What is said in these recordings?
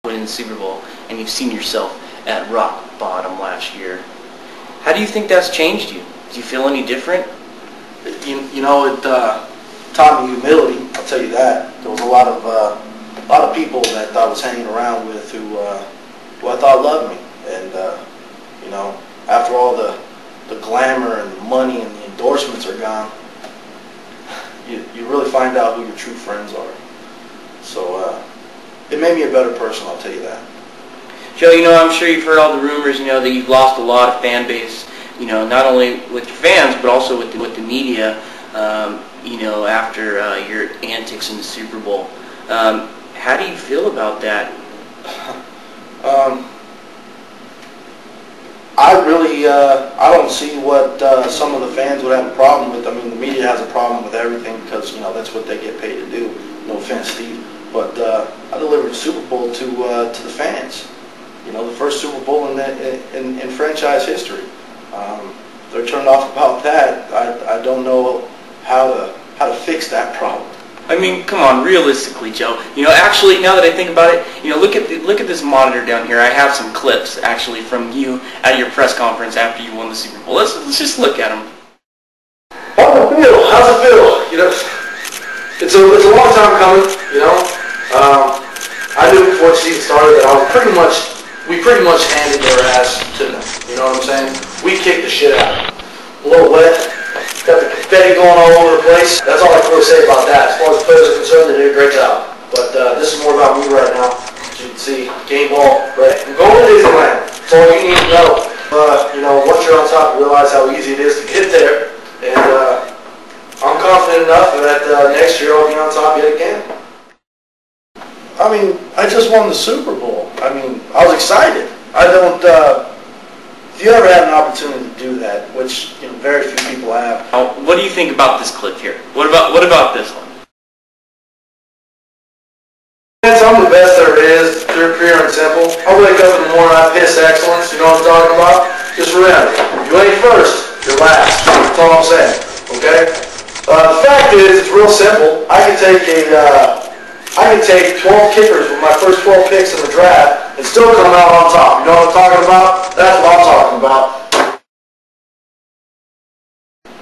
winning the Super Bowl, and you've seen yourself at rock bottom last year. How do you think that's changed you? Do you feel any different? You know, it taught me humility. I'll tell you that. There was a lot of people that I was hanging around with who I thought loved me, and you know, after all the glamour and the money and the endorsements are gone, you really find out who your true friends are. So it made me a better person, I'll tell you that. Joe, you know, I'm sure you've heard all the rumors, you know, that you've lost a lot of fan base, you know, not only with your fans, but also with the media, you know, after your antics in the Super Bowl. How do you feel about that? I don't see what some of the fans would have a problem with. I mean, the media has a problem with everything because, you know, that's what they get paid to do. No offense, Steve. But I delivered a Super Bowl to the fans. You know, the first Super Bowl in franchise history. They're turned off about that. I don't know how to fix that problem. I mean, come on, realistically, Joe. You know, actually, now that I think about it, you know, look at this monitor down here. I have some clips actually from you at your press conference after you won the Super Bowl. Let's just look at them. How's it feel? How's it feel? You know, it's a long time coming. You know, I knew before the season started that we pretty much handed their ass to them. You know what I'm saying? We kicked the shit out. A little wet. Got the confetti going all over the place. That's all I can really say about that. As far as the players are concerned, they did a great job. But this is more about me right now. As you can see, game ball, right? I'm going to Disneyland. That's all you need to know. You know, once you're on top, you realize how easy it is to get there. And I'm confident enough that next year I'll be on top yet again. I mean, I just won the Super Bowl. I mean, I was excited. I don't... If you ever had an opportunity to do that, which, you know, very few people have. What do you think about this clip here? What about this one? I'm the best there is, pure and simple. I wake up in the morning, I piss excellence, you know what I'm talking about? Just remember, you ain't first, you're last. That's all I'm saying, okay? The fact is, it's real simple. I can take 12 kickers with my first 12 picks in the draft and still come out on top. You know what I'm talking about? That's what I'm talking about.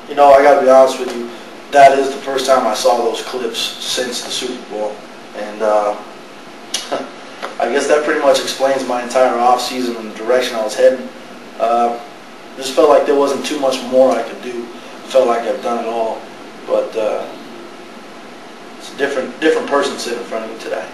You know, I gotta be honest with you, that is the first time I saw those clips since the Super Bowl. And I guess that pretty much explains my entire off-season and the direction I was heading. Just felt like there wasn't too much more I could do. I felt like I've done it all. But it's a different person sitting in front of me today.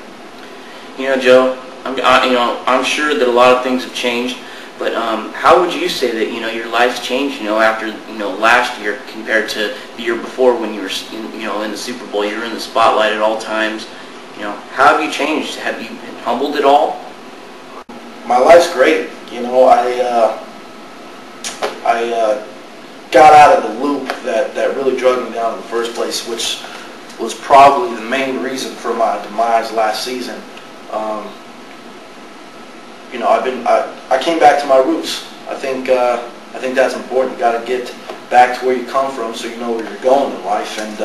You know, Joe, I'm sure that a lot of things have changed, but how would you say that, you know, your life's changed, you know, after, you know, last year compared to the year before when you were, you know, in the Super Bowl? You were in the spotlight at all times. You know, how have you changed? Have you been humbled at all? My life's great. You know, I got out of the loop that really drug me down in the first place, which was probably the main reason for my demise last season. You know, I came back to my roots. I think that's important. You got to get back to where you come from so you know where you're going in life. And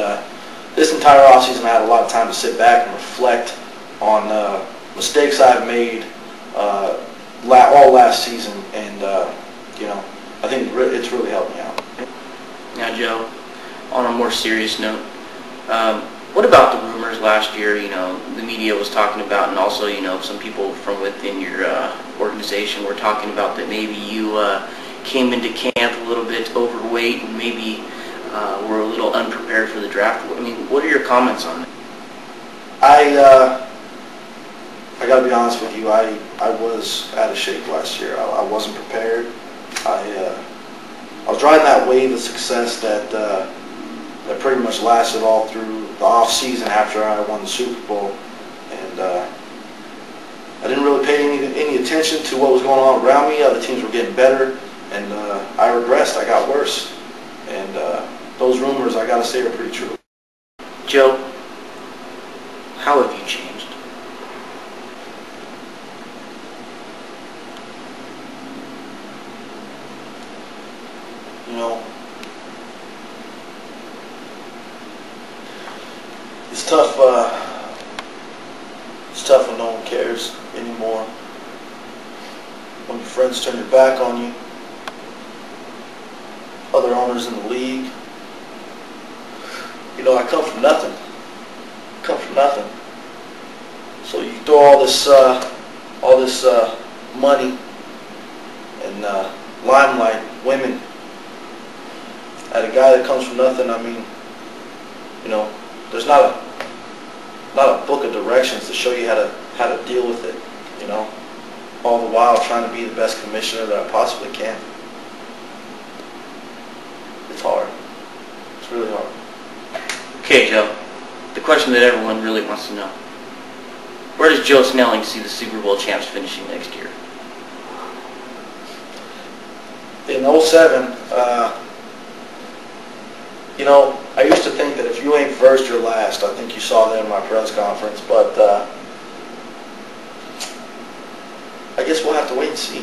this entire offseason, I had a lot of time to sit back and reflect on mistakes I've made all last season, and you know, I think it's really helped me out. Now, Joe, on a more serious note, what about the rumors last year? You know, the media was talking about, and also, you know, some people from within your organization were talking about that maybe you came into camp a little bit overweight and maybe were a little unprepared for the draft. I mean, what are your comments on it? I got to be honest with you. I was out of shape last year. I wasn't prepared. I was riding that wave of success that pretty much lasted all through the off season after I won the Super Bowl, and I didn't really pay any attention to what was going on around me. Other teams were getting better, and I regressed. I got worse, and those rumors, I got to say, are pretty true. Joe, how have you changed? You know, it's tough when no one cares anymore. friends turn their back on you, other owners in the league. You know, I come from nothing. So you throw all this money and limelight, women, at a guy that comes from nothing. I mean, you know, there's not a book of directions to show you how to deal with it. You know, all the while trying to be the best commissioner that I possibly can. It's hard. It's really hard. Okay, Joe. The question that everyone really wants to know. Where does Joe Snelling see the Super Bowl champs finishing next year? In '07, you know, I used to think that if you ain't first, you're last. I think you saw that in my press conference, but I guess we'll have to wait and see.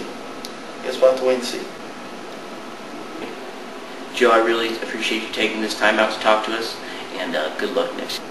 Joe, I really appreciate you taking this time out to talk to us, and good luck next year.